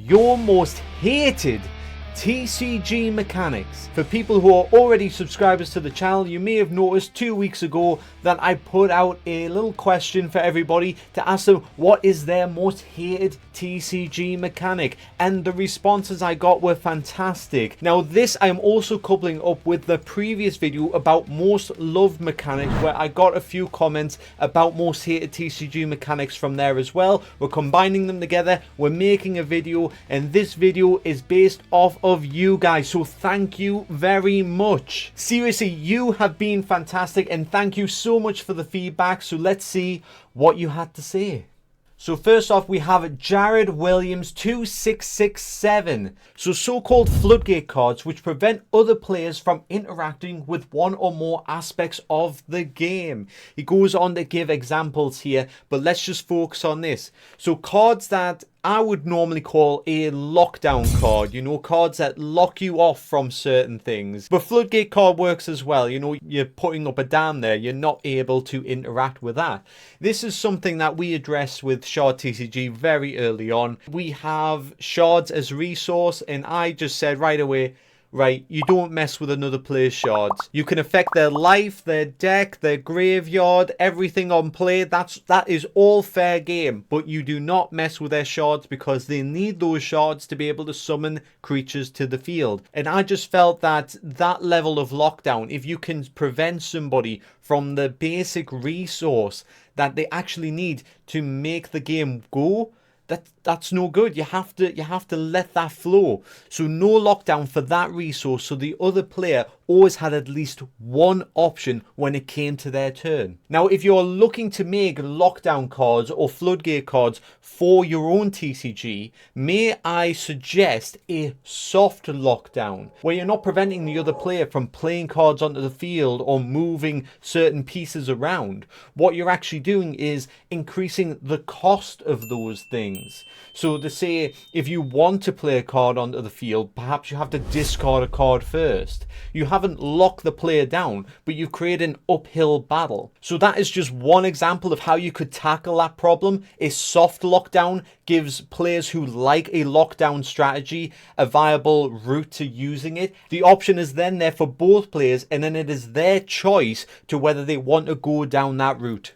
your most hated TCG mechanics. For people who are already subscribers to the channel, you may have noticed 2 weeks ago that I put out a little question for everybody to ask them what is their most hated TCG mechanic, and the responses I got were fantastic. Now this I'm also coupling up with the previous video about most loved mechanics, where I got a few comments about most hated TCG mechanics from there as well. We're combining them together, we're making a video, and this video is based off of you guys, so thank you very much. Seriously, you have been fantastic, and thank you so much for the feedback. So let's see what you had to say. So first off, we have Jared Williams 2667. So-called floodgate cards which prevent other players from interacting with one or more aspects of the game. He goes on to give examples here, but let's just focus on this. So cards that I would normally call a lockdown card, you know, cards that lock you off from certain things. But floodgate card works as well, you know, you're putting up a dam there, you're not able to interact with that. This is something that we address with Shard TCG very early on. We have shards as resource, and I just said right away, right, you don't mess with another player's shards. You can affect their life, their deck, their graveyard, everything on play. That is all fair game, but you do not mess with their shards because they need those shards to be able to summon creatures to the field. And I just felt that that level of lockdown, if you can prevent somebody from the basic resource that they actually need to make the game go, that's no good. You have to let that flow. So no lockdown for that resource, so the other player always had at least one option when it came to their turn. Now if you're looking to make lockdown cards or floodgate cards for your own TCG, may I suggest a soft lockdown, where you're not preventing the other player from playing cards onto the field or moving certain pieces around. What you're actually doing is increasing the cost of those things. So to say, if you want to play a card onto the field, perhaps you have to discard a card first. You haven't locked the player down, but you've created an uphill battle. So that is just one example of how you could tackle that problem. A soft lockdown gives players who like a lockdown strategy a viable route to using it. The option is then there for both players, and then it is their choice to whether they want to go down that route.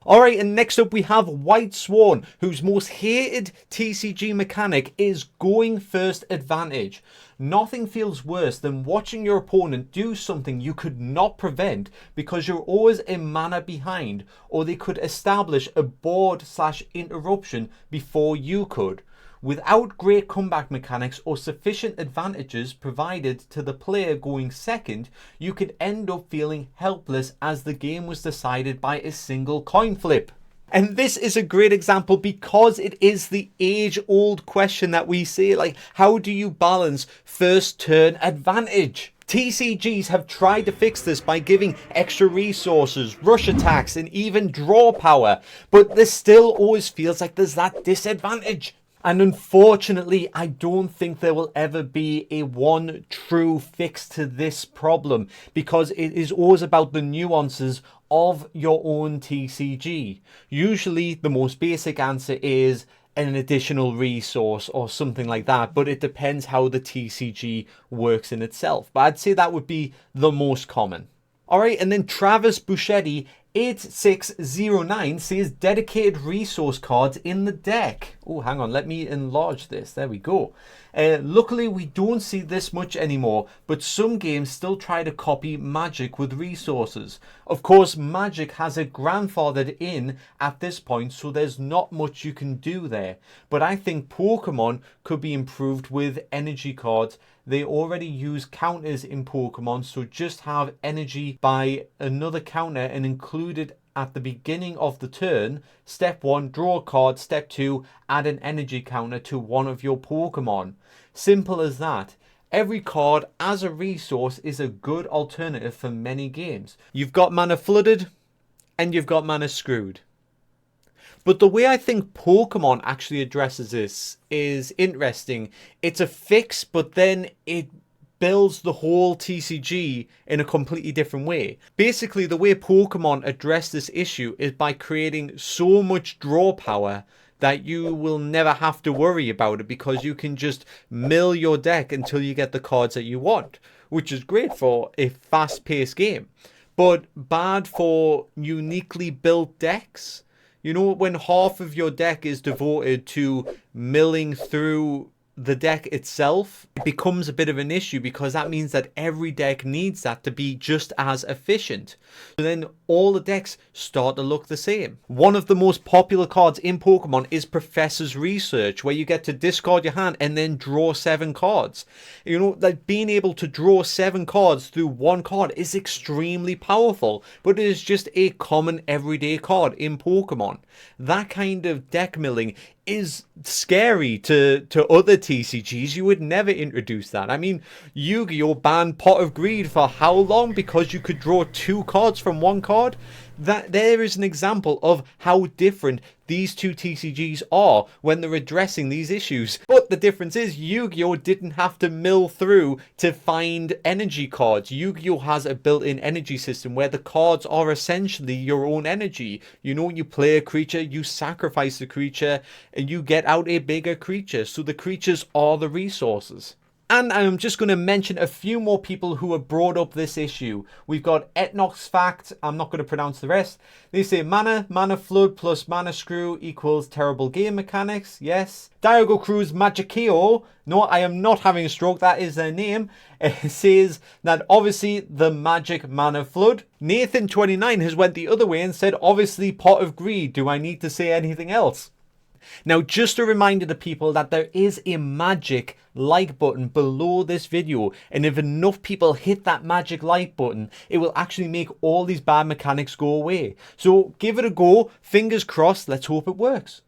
Alright, and next up we have White Swan, whose most hated TCG mechanic is going first advantage. Nothing feels worse than watching your opponent do something you could not prevent because you're always a mana behind, or they could establish a board/interruption before you could. Without great comeback mechanics or sufficient advantages provided to the player going second, you could end up feeling helpless as the game was decided by a single coin flip. And this is a great example because it is the age-old question that we say, like, how do you balance first turn advantage? TCGs have tried to fix this by giving extra resources, rush attacks, and even draw power, but there still always feels like there's that disadvantage. And unfortunately, I don't think there will ever be a one true fix to this problem, because it is always about the nuances of your own TCG. Usually the most basic answer is an additional resource or something like that, but it depends how the TCG works in itself. But I'd say that would be the most common. Alright, and then Travis Buschetti 8609 says dedicated resource cards in the deck. Oh, hang on, let me enlarge this. There we go. Luckily, we don't see this much anymore, but some games still try to copy Magic with resources. Of course, Magic has it grandfathered in at this point, so there's not much you can do there. But I think Pokemon could be improved with energy cards. They already use counters in Pokemon, so just have energy by another counter and include it at the beginning of the turn. Step 1, draw a card. Step 2, add an energy counter to one of your Pokemon. Simple as that. Every card as a resource is a good alternative for many games. You've got mana flooded and you've got mana screwed. But the way I think Pokemon actually addresses this is interesting. It's a fix, but then it builds the whole TCG in a completely different way. Basically, the way Pokemon address this issue is by creating so much draw power that you will never have to worry about it because you can just mill your deck until you get the cards that you want, which is great for a fast-paced game, but bad for uniquely built decks. You know, when half of your deck is devoted to milling through the deck itself, it becomes a bit of an issue because that means that every deck needs that to be just as efficient. So then all the decks start to look the same. One of the most popular cards in Pokemon is Professor's Research, where you get to discard your hand and then draw 7 cards. You know, like being able to draw 7 cards through one card is extremely powerful, but it is just a common everyday card in Pokemon. That kind of deck milling is scary to other TCGs. You would never introduce that. I mean, Yu-Gi-Oh! Banned Pot of Greed for how long? Because you could draw 2 cards from one card? That there is an example of how different these two TCGs are when they're addressing these issues. But the difference is Yu-Gi-Oh! Didn't have to mill through to find energy cards. Yu-Gi-Oh! Has a built-in energy system where the cards are essentially your own energy. You know, you play a creature, you sacrifice the creature, and you get out a bigger creature. So the creatures are the resources. And I'm just going to mention a few more people who have brought up this issue. We've got Etnox Fact. I'm not going to pronounce the rest. They say mana flood plus mana screw equals terrible game mechanics. Yes. Diogo Cruz Magikio. No, I am not having a stroke. That is their name. It says that obviously the magic mana flood. Nathan29 has went the other way and said obviously Pot of Greed. Do I need to say anything else? Now, just a reminder to people that there is a magic like button below this video, and if enough people hit that magic like button, it will actually make all these bad mechanics go away. So give it a go, fingers crossed, let's hope it works.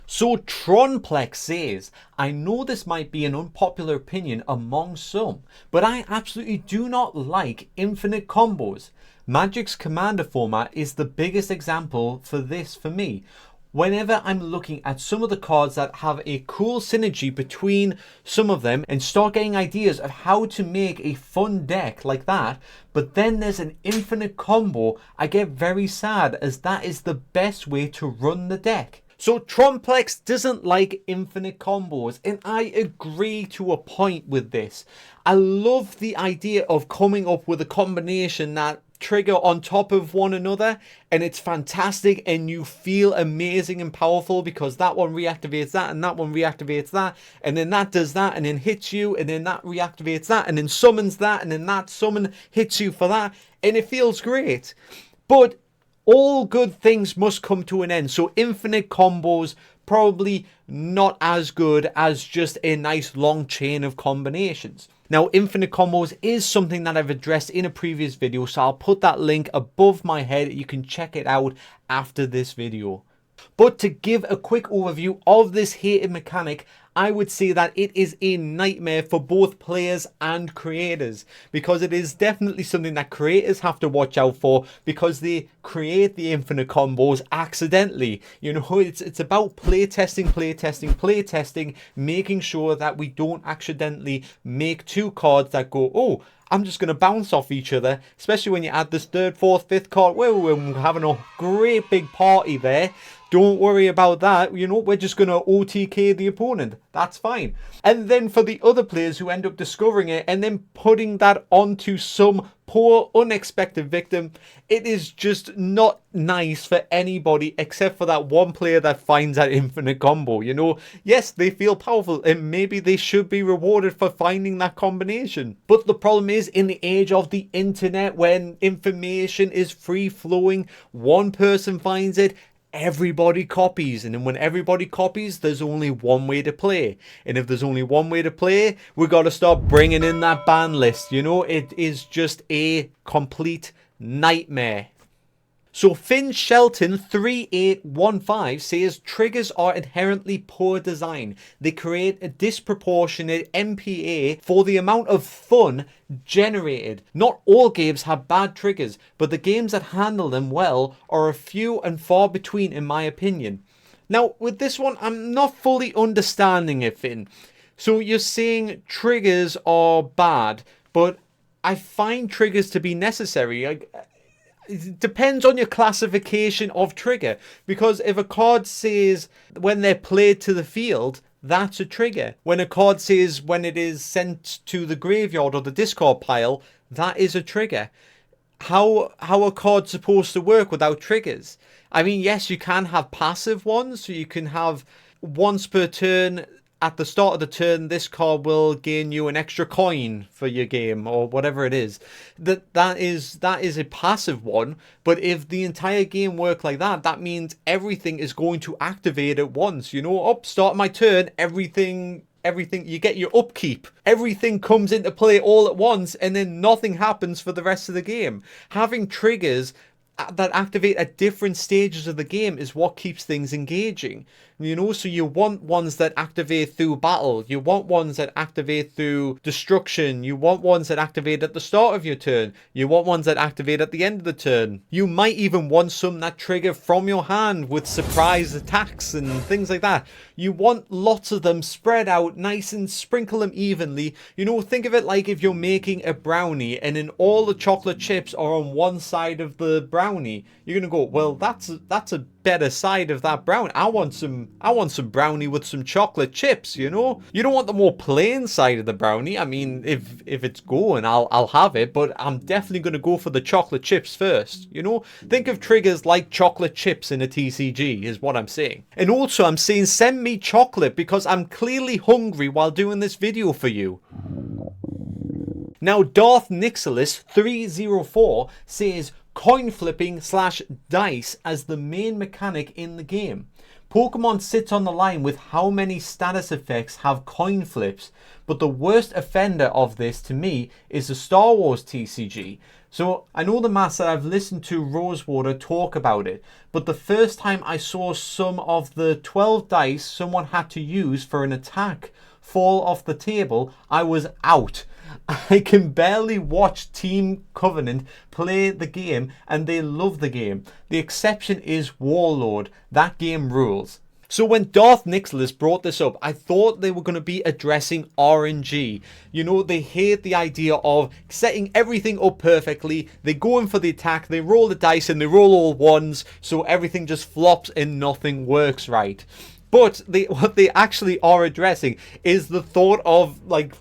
So Tronplex says, I know this might be an unpopular opinion among some, but I absolutely do not like infinite combos. Magic's Commander format is the biggest example for this for me. Whenever I'm looking at some of the cards that have a cool synergy between some of them and start getting ideas of how to make a fun deck like that, but then there's an infinite combo, I get very sad as that is the best way to run the deck. So Tronplex doesn't like infinite combos, and I agree to a point with this. I love the idea of coming up with a combination that trigger on top of one another, and it's fantastic and you feel amazing and powerful because that one reactivates that and that one reactivates that, and then that does that and then hits you, and then that reactivates that and then summons that, and then that summon hits you for that, and it feels great. But all good things must come to an end, so infinite combos probably not as good as just a nice long chain of combinations. Now, infinite combos is something that I've addressed in a previous video, so I'll put that link above my head. You can check it out after this video. But to give a quick overview of this hated mechanic, I would say that it is a nightmare for both players and creators, because it is definitely something that creators have to watch out for because they create the infinite combos accidentally. You know, it's about playtesting, making sure that we don't accidentally make 2 cards that go, oh, I'm just going to bounce off each other, especially when you add this 3rd, 4th, 5th card. We're having a great big party there. Don't worry about that. You know, we're just going to OTK the opponent. That's fine. And then for the other players who end up discovering it and then putting that onto some poor unexpected victim, it is just not nice for anybody except for that one player that finds that infinite combo. You know, yes, they feel powerful and maybe they should be rewarded for finding that combination. But the problem is, in the age of the internet, when information is free flowing, one person finds it, everybody copies, and then when everybody copies, there's only one way to play, and if there's only one way to play, we got to start bringing in that ban list. You know, it is just a complete nightmare. So Finn Shelton 3815 says triggers are inherently poor design. They create a disproportionate MPA for the amount of fun generated. Not all games have bad triggers, but the games that handle them well are a few and far between in my opinion. Now with this one, I'm not fully understanding it, Finn. So you're saying triggers are bad, but I find triggers to be necessary. it depends on your classification of trigger, because if a card says when they're played to the field, that's a trigger. When a card says when it is sent to the graveyard or the discard pile, that is a trigger. How are cards supposed to work without triggers? I mean, yes, you can have passive ones, so you can have once per turn. At the start of the turn, this card will gain you an extra coin for your game, or whatever it is. That is a passive one. But if the entire game worked like that, that means everything is going to activate at once. You know, start my turn, everything, you get your upkeep. Everything comes into play all at once, and then nothing happens for the rest of the game. Having triggers that activate at different stages of the game is what keeps things engaging. You know, so you want ones that activate through battle. You want ones that activate through destruction. You want ones that activate at the start of your turn. You want ones that activate at the end of the turn. You might even want some that trigger from your hand with surprise attacks and things like that. You want lots of them spread out nice and sprinkle them evenly. You know, think of it like if you're making a brownie and then all the chocolate chips are on one side of the brownie. You're going to go, well, that's a better side of that brownie. I want some brownie with some chocolate chips, you know? You don't want the more plain side of the brownie. I mean, if it's going, I'll have it, but I'm definitely going to go for the chocolate chips first, you know? Think of triggers like chocolate chips in a TCG is what I'm saying. And also I'm saying send me chocolate because I'm clearly hungry while doing this video for you. Now, Darth Nixilus 304 says coin flipping / dice as the main mechanic in the game. Pokemon sits on the line with how many status effects have coin flips, but the worst offender of this to me is the Star Wars TCG. So I know the master, I've listened to Rosewater talk about it, but the first time I saw some of the 12 dice someone had to use for an attack fall off the table, I was out. I can barely watch Team Covenant play the game, and they love the game. The exception is Warlord. That game rules. So when Darth Nixilus brought this up, I thought they were going to be addressing RNG. You know, they hate the idea of setting everything up perfectly. They go in for the attack, they roll the dice, and they roll all ones, so everything just flops and nothing works right. But what they actually are addressing is the thought of, like,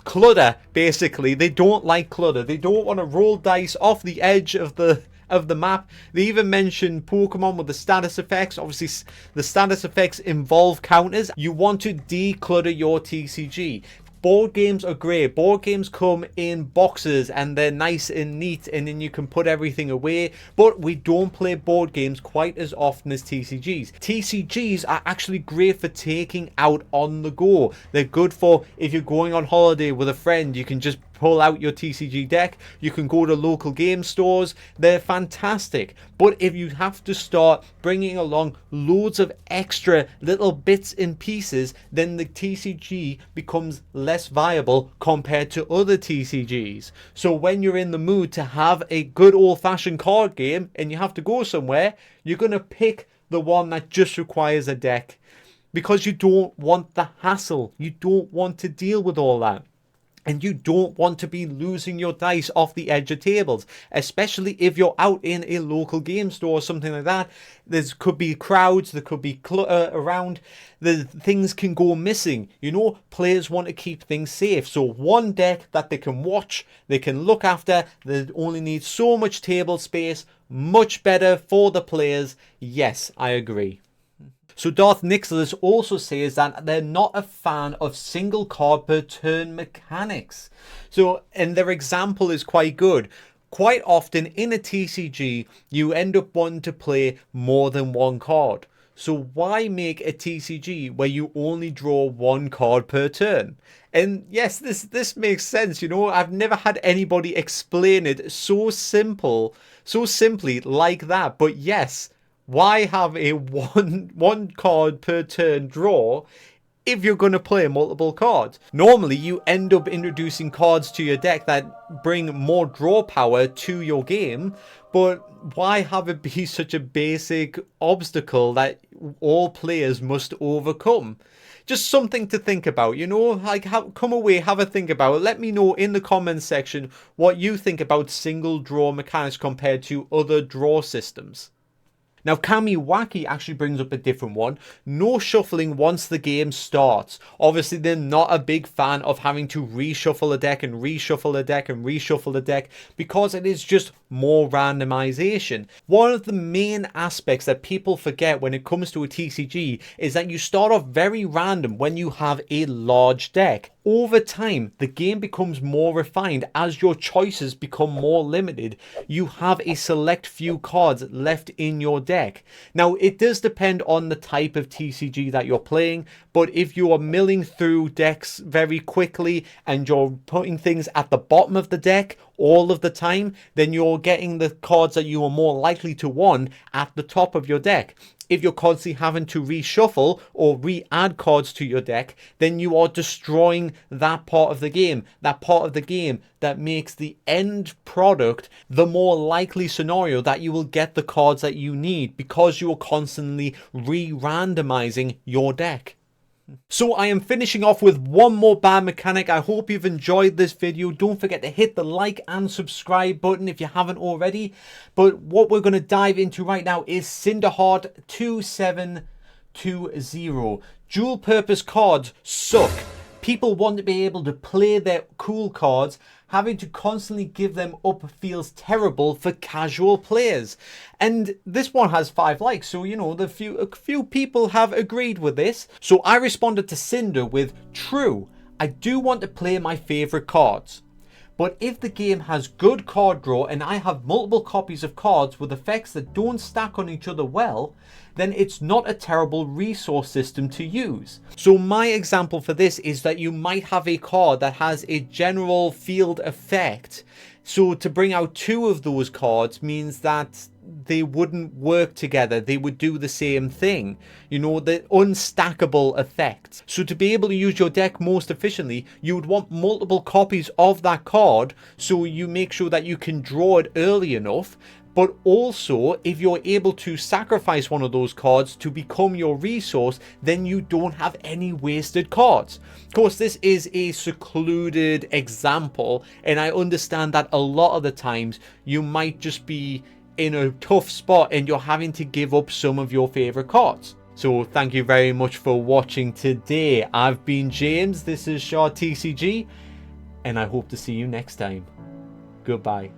clutter, basically. They don't like clutter. They don't want to roll dice off the edge of the map. They even mention Pokemon with the status effects. Obviously, the status effects involve counters. You want to declutter your TCG. Board games are great. Board games come in boxes and they're nice and neat, and then you can put everything away. But we don't play board games quite as often as TCGs. TCGs are actually great for taking out on the go. They're good for if you're going on holiday with a friend, you can just pull out your TCG deck. You can go to local game stores. They're fantastic. But if you have to start bringing along loads of extra little bits and pieces, then the TCG becomes less viable compared to other TCGs. So when you're in the mood to have a good old-fashioned card game and you have to go somewhere, you're going to pick the one that just requires a deck because you don't want the hassle. You don't want to deal with all that. And you don't want to be losing your dice off the edge of tables, especially if you're out in a local game store or something like that. There could be crowds, there could be clutter around. The things can go missing. You know, players want to keep things safe. So one deck that they can watch, they can look after, they only need so much table space, much better for the players. Yes, I agree. So Darth Nixilus also says that they're not a fan of single card per turn mechanics. So, and their example is quite good. Quite often in a TCG, you end up wanting to play more than one card. So why make a TCG where you only draw one card per turn? And yes, this makes sense. You know, I've never had anybody explain it so simply like that. But yes, why have a one card per turn draw if you're going to play multiple cards? Normally, you end up introducing cards to your deck that bring more draw power to your game, but why have it be such a basic obstacle that all players must overcome? just something to think about, you know, like come away, have a think about it. Let me know in the comments section what you think about single draw mechanics compared to other draw systems. Now, Kamiwaki actually brings up a different one. No shuffling once the game starts. Obviously, they're not a big fan of having to reshuffle a deck and reshuffle a deck and reshuffle a deck because it is just more randomization. One of the main aspects that people forget when it comes to a TCG is that you start off very random when you have a large deck. Over time, the game becomes more refined as your choices become more limited. You have a select few cards left in your deck. Now, it does depend on the type of TCG that you're playing, but if you are milling through decks very quickly and you're putting things at the bottom of the deck all of the time, then you're getting the cards that you are more likely to want at the top of your deck. If you're constantly having to reshuffle or re-add cards to your deck, then you are destroying that part of the game. That part of the game that makes the end product the more likely scenario that you will get the cards that you need because you are constantly re-randomizing your deck. So I am finishing off with one more bad mechanic. I hope you've enjoyed this video. Don't forget to hit the like and subscribe button if you haven't already. But what we're going to dive into right now is Cinderheart 2720. Dual purpose cards suck. People want to be able to play their cool cards. Having to constantly give them up feels terrible for casual players. And this one has 5 likes, so you know, a few people have agreed with this. So I responded to Cinder with, true, I do want to play my favourite cards. But if the game has good card draw and I have multiple copies of cards with effects that don't stack on each other well, then it's not a terrible resource system to use. So my example for this is that you might have a card that has a general field effect. So to bring out 2 of those cards means that they wouldn't work together. They would do the same thing. You know, the unstackable effect. So to be able to use your deck most efficiently, you would want multiple copies of that card so you make sure that you can draw it early enough. But also, if you're able to sacrifice one of those cards to become your resource, then you don't have any wasted cards. Of course, this is a secluded example, and I understand that a lot of the times you might just be in a tough spot and you're having to give up some of your favorite cards. So thank you very much for watching today. I've been James, this is Shard TCG, and I hope to see you next time. Goodbye.